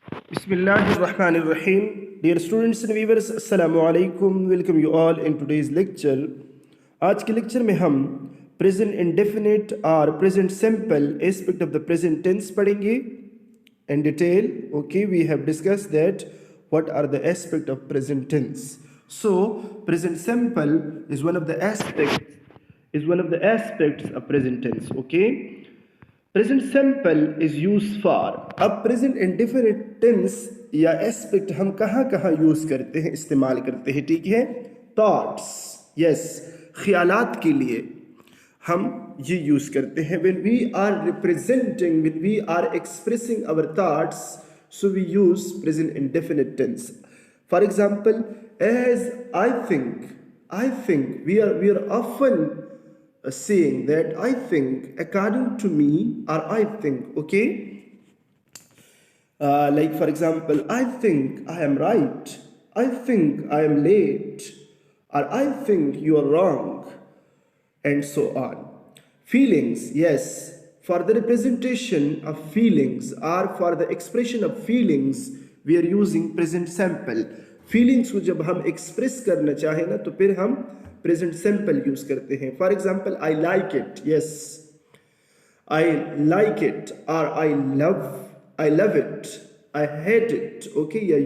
Bismillahirrahmanirrahim. Dear students and viewers, Assalamu alaikum. Welcome you all in today's lecture. आज के lecture में हम present indefinite और present simple aspect of the present tense पढ़ेंगे in detail. Okay, we have discussed that what are the aspect of present tense. So present simple is one of the aspects of present tense. Okay, present simple is used for. अब present indefinite tense या aspect हम कहाँ use करते हैं, इस्तेमाल करते हैं, ठीक है? thoughts, yes, ख्यालात के लिए हम ये यूज करते हैं. when we are expressing our thoughts, so we use present indefinite tense. For example, as I think, we are often saying that I think, according to me, or I think. Okay, like for example, I think I am right, I think I am late, or I think you are wrong, and so on. Feelings, yes, for the representation of feelings or for the expression of feelings we are using present simple. Feelings को जब हम express करना चाहें ना तो फिर हम present simple use करते हैं. For example, I like it, yes, I like it, or I love it, I hate it. Okay, yeah,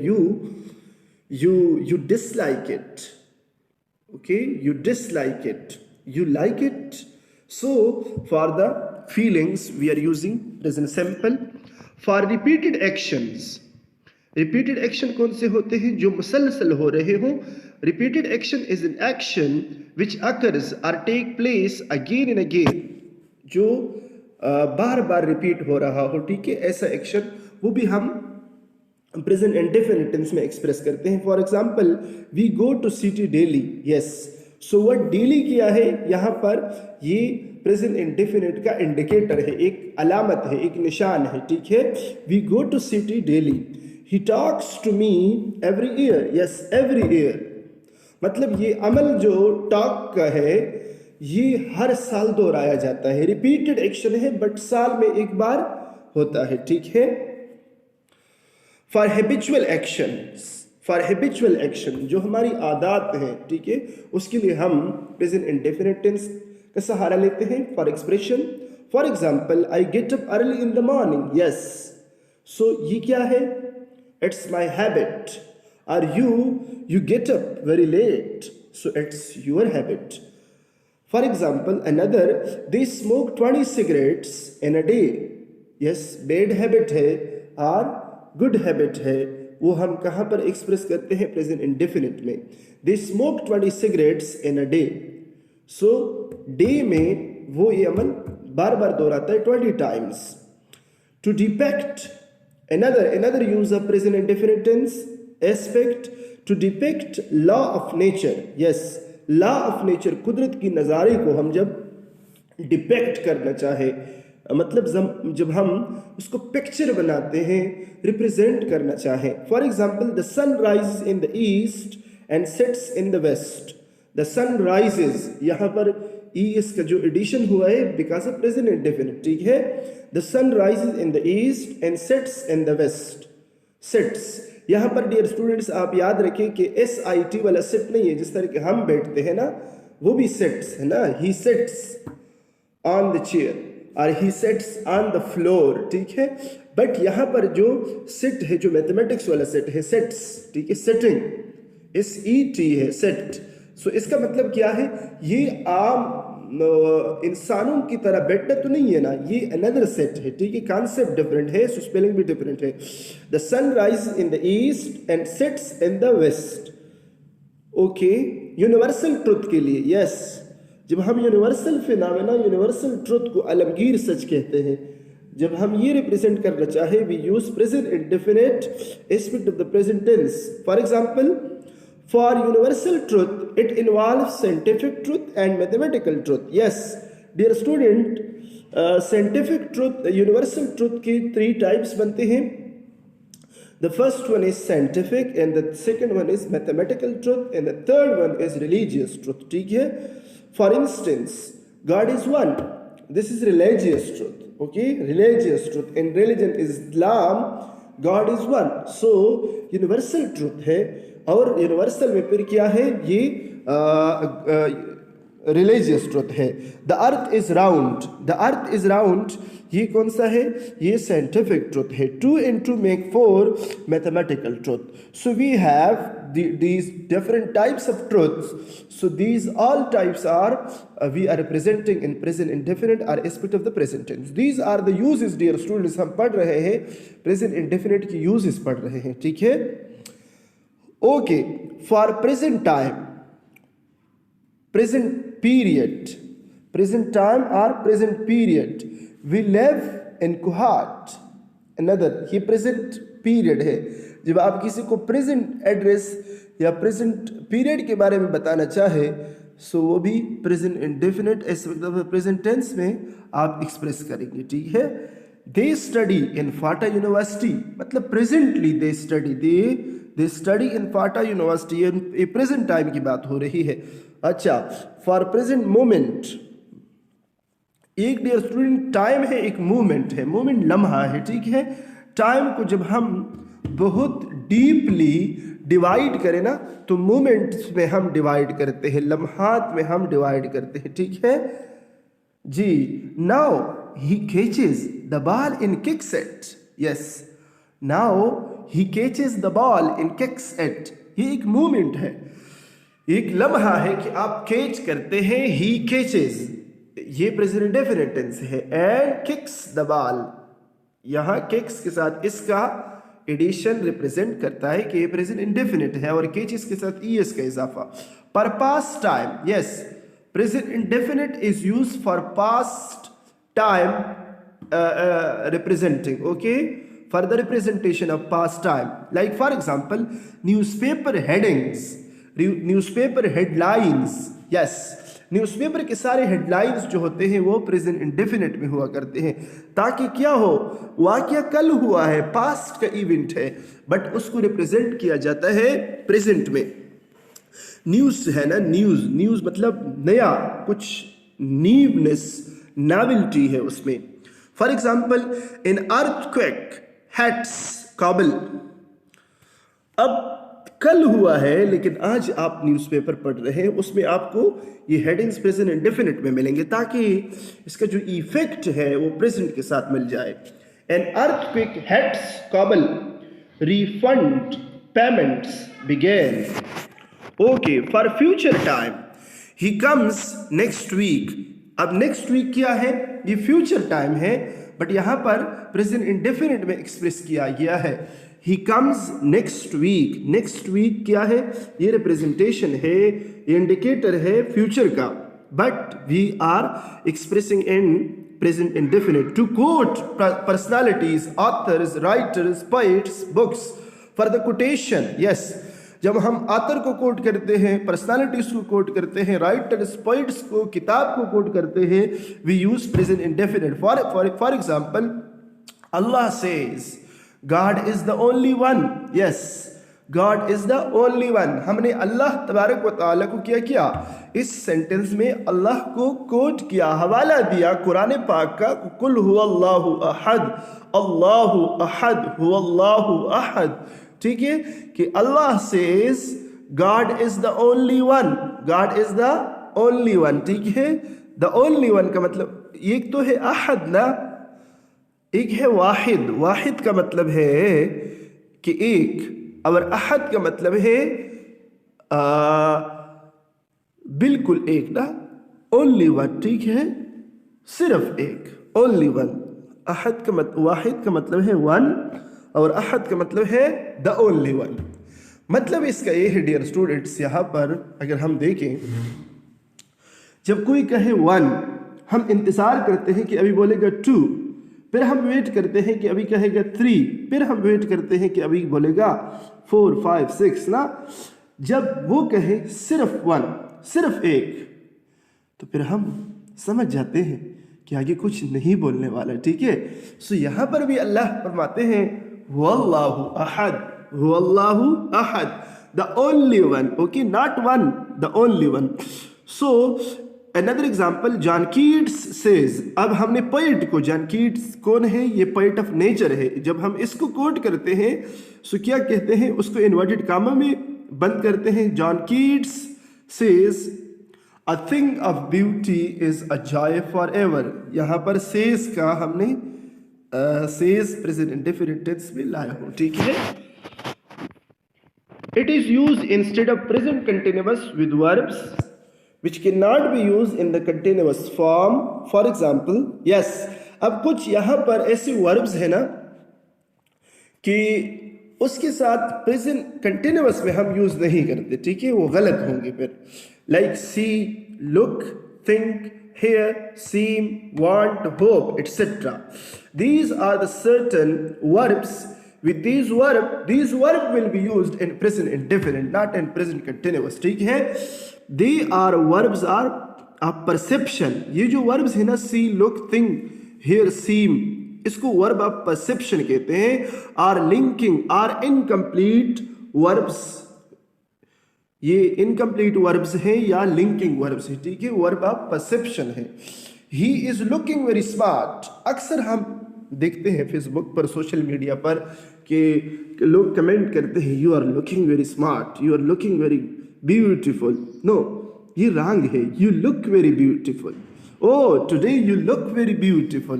you dislike it. Okay, you dislike it, you like it. So for the feelings we are using present simple. For repeated actions, repeated action कौन से होते हैं? जो मुसलसल हो रहे हो. Repeated action is an action which occurs or take place again and again, जो बार बार रिपीट हो रहा हो, ठीक है? ऐसा एक्शन वो भी हम प्रेजेंट इंडेफिनिट टेंस में एक्सप्रेस करते हैं. For example, we go to city daily, yes. So what daily किया है यहाँ पर, ये प्रेजेंट इंडेफिनिट का इंडिकेटर है, एक अलामत है, एक निशान है, ठीक है? We go to city daily. He talks to me every year, yes, every year. मतलब ये अमल जो टॉक का है ये हर साल दोहराया जाता है. रिपीटेड एक्शन है बट साल में एक बार होता है, ठीक है? फॉर हैबिचुअल एक्शन, जो हमारी आदत है, ठीक है, उसके लिए हम प्रेजेंट इंडेफिनिट टेंस का सहारा लेते हैं for expression. For example, I get up early in the morning, yes. So ये क्या है? It's my habit. और you get up very late, so it's your habit. For example, another, they smoke 20 cigarettes in a day. Yes, bad habit है और good habit है, वो हम कहाँ पर एक्सप्रेस करते हैं? प्रेजेंट इंडेफिनिट में. They smoke 20 cigarettes in a day. So day में वो ये अमल बार बार दोहराता है 20 times. To depict, another use of present indefinite tense aspect, to depict law of nature. yes, law of nature, कुदरत की नज़ारे को हम जब डिपेक्ट करना चाहे, मतलब जब हम उसको पिक्चर बनाते हैं, रिप्रेजेंट करना चाहें. For example, the sun rises in the east and sets in the west. The sun rises, यहाँ पर ईस्ट का जो एडिशन हुआ है बिकॉज ऑफ प्रेजेंट इंडेफिनिट, ठीक है? The sun rises in the east and sets in the west. Sets, यहाँ पर डियर स्टूडेंट्स आप याद रखें कि SIT वाला सेट नहीं है, जिस तरह के हम बैठते हैं ना वो भी सेट्स है ना. ही सेट्स ऑन द चेयर और ही सेट्स ऑन द फ्लोर, ठीक है? बट यहाँ पर जो सेट है, जो मैथमेटिक्स वाला सेट है, सेट्स, ठीक है? सेटिंग, SET है, सेट. सो इसका मतलब क्या है? ये आम इंसानों की तरह बैठना तो नहीं है ना, ये अनदर सेट है, ठीक है? कॉन्सेप्ट डिफरेंट है, सो स्पेलिंग भी डिफरेंट है. The sun rise in the east and sets in the west. Okay, universal truth के लिए, यस, जब हम यूनिवर्सल फिनोमेना, यूनिवर्सल ट्रुथ को आलमगीर सच कहते हैं, जब हम ये रिप्रेजेंट करना चाहे, we use present indefinite aspect of the present tense. For example, for universal truth it involves scientific truth and mathematical truth. yes, dear student, scientific truth, universal truth के 3 types बनते हैं. The first one is scientific and the second one is mathematical truth and the third one is religious truth, ठीक है? For instance, God is one, this is religious truth. Okay, religious truth. In religion Islam, God is one. So universal truth है, और universal में फिर क्या है, ये religious truth है। The earth is round, the earth is round, ये कौन सा है, ये साइंटिफिक ट्रुथ है। 2 and 2 make 4 mathematical truth. So we have these different types of truths. So these all types are we are representing in present indefinite are aspect of the present tense. These are the uses dear students, हम पढ़ रहे हैं present indefinite की uses पढ़ रहे हैं, ठीक है। Okay, for present time, present period, present time or present period, we live in Kuhat. Another, ये present period है। जब आप किसी को प्रेजेंट एड्रेस या प्रेजेंट पीरियड के बारे में बताना चाहे, सो वो भी प्रेजेंट इंडेफिनिट प्रेजेंट टेंस में आप एक्सप्रेस करेंगे, ठीक है। They study in FATA university, मतलब presently they study, they study in FATA university, ये प्रेजेंट टाइम की बात हो रही है। अच्छा, फॉर प्रेजेंट मोमेंट, एक डियर स्टूडेंट टाइम है, एक मोमेंट है, मोमेंट लम्हा है, ठीक है। टाइम को जब हम बहुत डीपली डिवाइड करें ना, तो मोमेंट्स में हम डिवाइड करते हैं, लम्हात में हम डिवाइड करते हैं, ठीक है जी। Now he catches the ball in kicks it, yes, now he catches the ball in kicks it, ये एक मोमेंट है, एक लम्हा है कि आप कैच करते हैं, ही कैचेस, ये प्रेजेंट इंडेफिनिट टेंस है। एंड किक्स द बॉल, यहां किक्स के साथ इसका एडिशन रिप्रेजेंट करता है कि ये प्रेजेंट इंडेफिनिट है, और कैचेस के साथ ईएस का इजाफा। पर past time, yes, present indefinite is used for past time representing, okay, for the representation of past time. Like for example newspaper headings, newspaper headlines, yes, newspaper के सारे headlines जो होते हैं वो प्रेजेंट इंडेफिनिट में हुआ करते हैं, ताकि क्या हो, वाकया कल हुआ है, पास्ट का इवेंट है, बट उसको रिप्रेजेंट किया जाता है प्रेजेंट में। न्यूज़ है ना, न्यूज़, न्यूज़ मतलब नया, कुछ न्यूनेस, नॉवेल्टी है उसमें। For example, in earthquake hits Kabul, अब कल हुआ है लेकिन आज आप न्यूज़पेपर पढ़ रहे हैं, उसमें आपको ये हेडिंग्स प्रेजेंट इंडेफिनिट में मिलेंगे, ताकि इसका जो इफेक्ट है वो प्रेजेंट के साथ मिल जाए। An earthquake hits Kabul, refund payments begin. Okay, for future time, he comes next week. अब नेक्स्ट वीक क्या है, ये फ्यूचर टाइम है, बट यहां पर प्रेजेंट इंडेफिनिट में एक्सप्रेस किया गया है। He comes next week, next week क्या है, ये रिप्रेजेंटेशन है, ये इंडिकेटर है फ्यूचर का, but we are expressing in present indefinite to quote personalities, authors, writers, poets, books for the quotation. Yes, जब हम ऑथर को कोट करते हैं, पर्सनालिटीज को कोट करते हैं, राइटर्स, पोइट्स को, किताब को कोट करते हैं, we use present indefinite. For example, Allah says God is the only one. Yes, God is the only one. हमने अल्लाह तबारक व तआला को किया, इस सेंटेंस में अल्लाह को कोट किया, हवाला दिया कुरान पाक का, कुल हुवल्लाहु अहद, अल्लाहु अहद, हुवल्लाहु अहद, ठीक है, कि अल्लाह says God is the only one, God is the only one, ठीक है। the only one का मतलब, एक तो है अहद ना, एक है वाहिद, वाहिद का मतलब है कि एक, और अहद का मतलब है बिल्कुल एक ना, ओनली वन, ठीक है, सिर्फ एक, ओनली वन। अहद का मतलब, वाहिद का मतलब है वन, और अहद का मतलब है द ओनली वन। मतलब इसका ये है डियर स्टूडेंट्स, यहाँ पर अगर हम देखें, जब कोई कहे वन, हम इंतजार करते हैं कि अभी बोलेगा टू, फिर हम वेट करते हैं कि अभी कहेगा 3, फिर हम वेट करते हैं कि अभी बोलेगा 4, 5, 6 ना। जब वो कहे सिर्फ वन, सिर्फ एक, तो फिर हम समझ जाते हैं कि आगे कुछ नहीं बोलने वाला, ठीक है। सो यहाँ पर भी अल्लाह फरमाते हैं हुवल्लाहु अहद, हुवल्लाहु अहद, the only one, okay, not one, the only one. So another example, John Keats says, अब हमने पोइट को, जॉन कीट्स कौन है? ये पोइट ऑफ नेचर है। जब हम इसको कोट करते हैं सो क्या कहते हैं? उसको इन्वर्टेड कामा में बंद करते हैं। John Keats says, a thing of beauty is a joy forever। यहाँ पर says का हमने says present indefinite tense में लाया हो, ठीक है। It is used instead of present continuous with verbs which cannot be used in the continuous form। For example, yes, अब कुछ यहाँ पर ऐसे verbs है ना कि उसके साथ प्रेजेंट कंटिन्यूअस में हम यूज नहीं करते, ठीक है, वो गलत होंगे फिर। Like see, look, think, hear, seem, want, hope, etc. These are the certain verbs. With these verb will be used in present indefinite, not in present continuous, ठीक है। They are verbs are a perception। ये जो verbs है ना, see, look, think, hear, seem, इसको verb of perception कहते हैं। Or linking, or incomplete verbs, ये इनकम्प्लीट वर्ब्स हैं या लिंकिंग वर्ब्स हैं, ठीक है, वर्ब ऑफ परसेप्शन है। He is looking very smart. अक्सर हम देखते हैं फेसबुक पर, सोशल मीडिया पर कि लोग कमेंट करते हैं, you are looking very smart, you are looking very beautiful. No, ये रॉन्ग है। You look very beautiful. Oh, today you look very beautiful.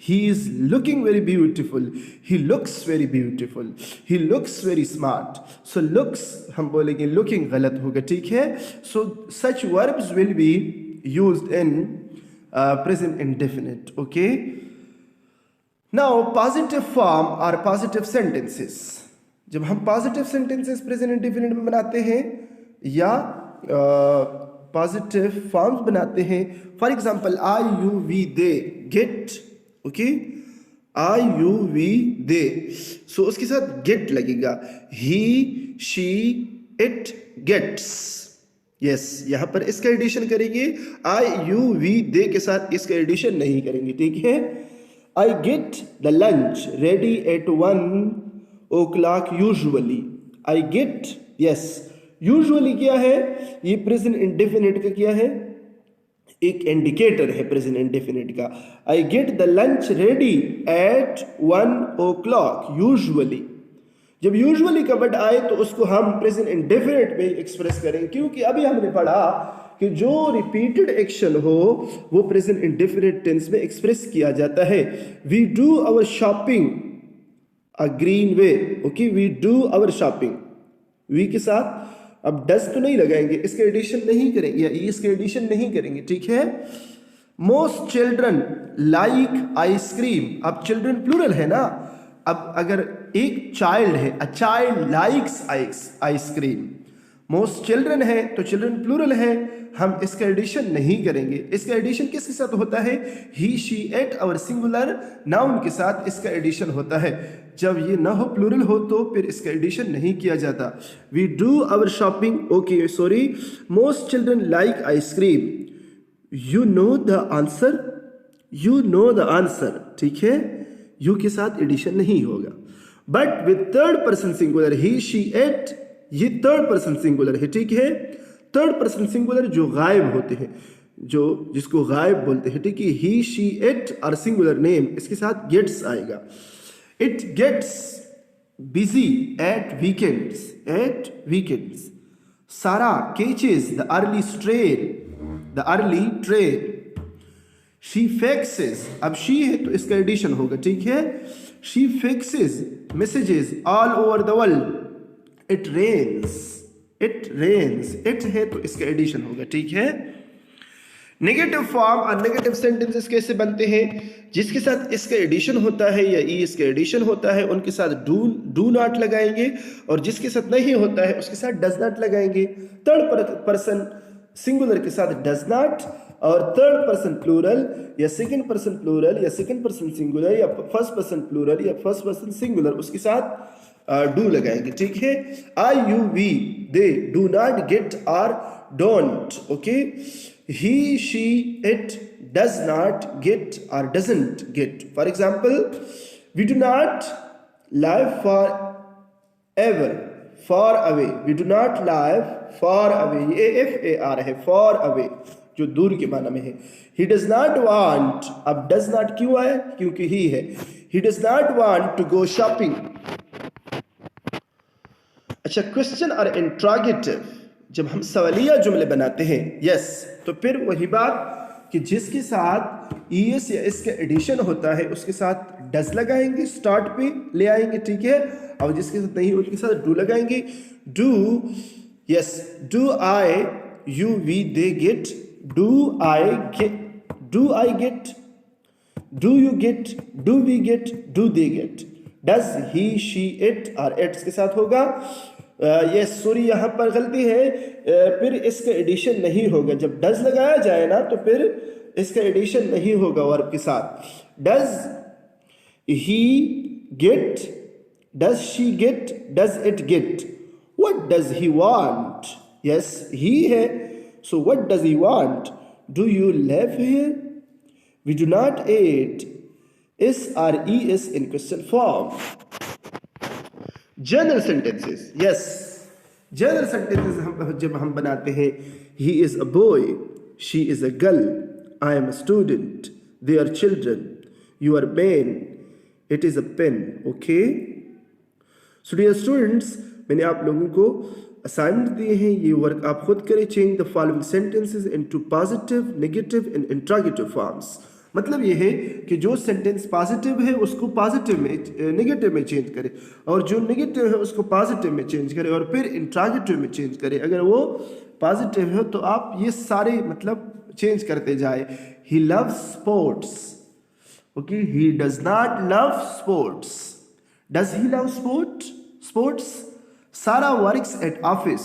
He is looking very beautiful. He looks very beautiful. He looks very smart. So looks हम बोलेंगे, looking गलत होगा, ठीक है। So such verbs will be used in present indefinite. Okay. Now positive form are positive sentences। जब हम positive sentences present indefinite में बनाते हैं या पॉजिटिव फॉर्म्स बनाते हैं, for example I, you, we, they, get, okay, I, you, we, they, so उसके साथ गेट लगेगा। He, she, it, gets. Yes, यहां पर इसका एडिशन करेंगे। आई, यू, वी, दे के साथ इसका एडिशन नहीं करेंगे, ठीक है। I get the lunch ready eight 1 o'clock usually. I get, yes, usually क्या है? ये प्रेजेंट इंडेफिनिट का क्या है? एक इंडिकेटर है प्रेजेंट इंडेफिनिट का। I get the lunch ready eight 1 o'clock usually. जब यूजुअली का वर्ड आए तो उसको हम प्रेजेंट इंडेफिनिट में एक्सप्रेस करेंगे, क्योंकि अभी हमने पढ़ा कि जो रिपीटेड एक्शन हो वो प्रेजेंट इंडेफिनिट टेंस में एक्सप्रेस किया जाता है। We do our shopping a green way. Okay, we do our shopping, we के साथ अब डस तो नहीं लगाएंगे, इसके एडिशन नहीं करेंगे या इसके एडिशन नहीं करेंगे, ठीक है। Most children like ice cream. अब चिल्ड्रन प्लूरल है ना, अब अगर एक चाइल्ड है, a child likes ice cream, most children है तो चिल्ड्रन प्लूरल है, हम इसका एडिशन नहीं करेंगे। इसका एडिशन किसके साथ होता है? ही, शी, इट, और सिंगुलर नाउन के साथ इसका एडिशन होता है। जब ये ना हो, प्लूरल हो, तो फिर इसका एडिशन नहीं किया जाता। We do our shopping, okay, sorry, most children like ice cream. You know the answer, you know the answer, ठीक है, यू के साथ एडिशन नहीं होगा। But with third person singular, he, she, it, ये थर्ड पर्सन सिंगुलर है, ठीक है। थर्ड पर्सन सिंगुलर जो गायब होते हैं, जो जिसको गायब बोलते हैं, ठीक है, ही, शी, इट और सिंगुलर नेम, इसके साथ गेट्स आएगा। It gets busy at weekends, at weekends. Sarah catches the early train, the early train. She fixes, अब शी है तो इसका एडिशन होगा, ठीक है। She fixes messages all over the world. It rains, it rains, it है तो इसका एडिशन होगा, ठीक है। नेगेटिव फॉर्म और नेगेटिव सेंटेंसेस कैसे बनते हैं? जिसके साथ इसका एडिशन होता है या ई इसका एडिशन होता है उनके साथ डू नॉट लगाएंगे, और जिसके साथ नहीं होता है उसके साथ डज नॉट लगाएंगे। थर्ड पर्सन सिंगुलर के साथ डज नॉट, और थर्ड पर्सन प्लूरल या सेकंड पर्सन प्लूरल या सेकंड पर्सन सिंगुलर या फर्स्ट पर्सन प्लूरल या फर्स्ट पर्सन सिंगुलर, उसके साथ डू लगाएंगे, ठीक है। I, you, we, they do not get or don't, okay. He, she, it does not get और doesn't get. For example, we do not live forever, for away, we do not live far away, ये FAR है, far away, जो दूर के माना में है। He does not want, अब डज नॉट क्यों आया, क्योंकि ही है। He does not want to go shopping. अच्छा, क्वेश्चन और इंट्रोगेटिव जब हम सवालिया जुमले बनाते हैं, यस, तो फिर वही बात कि जिसके साथ ईएस या इसका एडिशन होता है उसके साथ डज लगाएंगे, स्टार्ट पे ले आएंगे, ठीक है। और जिसके साथ नहीं उनके साथ डू लगाएंगे। Do, yes, do I you we they get, do I get, do I get, do you get, do we get, do they get. Does he she it और इट्स के साथ होगा। ये सॉरी यहाँ पर गलती है, फिर इसका एडिशन नहीं होगा। जब डज लगाया जाए ना तो फिर इसका एडिशन नहीं होगा वर्ब के साथ। Does he get, does she get, does it get, what does he want, yes he है, so what does he want, do you live here, we do not eat, is or is in question form. General sentences, yes, general sentences जब हम बनाते हैं, he is a boy, she is a girl, I am a student, they are children, you are man, it is a pen, okay? So dear students, मैंने आप लोगों को assignment दिए हैं, ये वर्क आप खुद करें। Change the following sentences into positive, negative and interrogative forms. मतलब ये है कि जो सेंटेंस पॉजिटिव है उसको पॉजिटिव में, नेगेटिव में चेंज करें, और जो नेगेटिव है उसको पॉजिटिव में चेंज करें, और फिर इंट्रोगेटिव में चेंज करें। अगर वो पॉजिटिव है तो आप ये सारे मतलब चेंज करते जाए। He loves sports, okay, he does not love sports, does he love sports. सारा वर्क्स एट ऑफिस,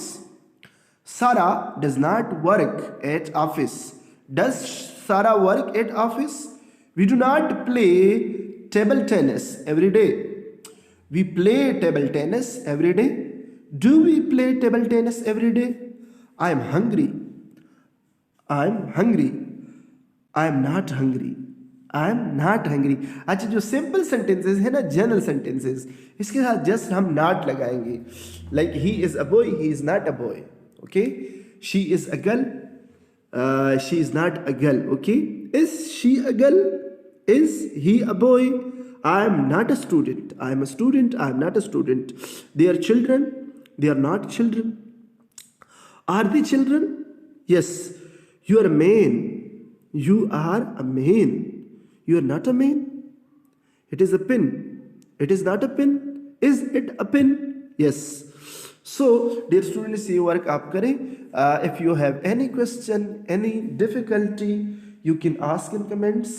सारा does not work at office, does Sarah work at office? We do not play table tennis every day. We play table tennis every day. Do we play table tennis every day? I am hungry. I'm hungry. I am not hungry. I am not hungry. अच्छा, जो simple sentences है ना, general sentences, इसके साथ just हम not लगाएंगे। Like he is a boy, he is not a boy. Okay? She is a girl. She is not a girl, okay? Is she a girl? Is he a boy? I am not a student. I am a student. I am not a student. They are children. They are not children. Are they children? Yes. You are a man. You are a man. You are not a man. It is a pin. It is not a pin. Is it a pin? Yes. So, dear students, ये work आप करें. If you have any question, any difficulty, you can ask in comments.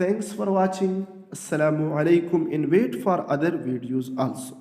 Thanks for watching. Assalamu alaikum, and wait for other videos also.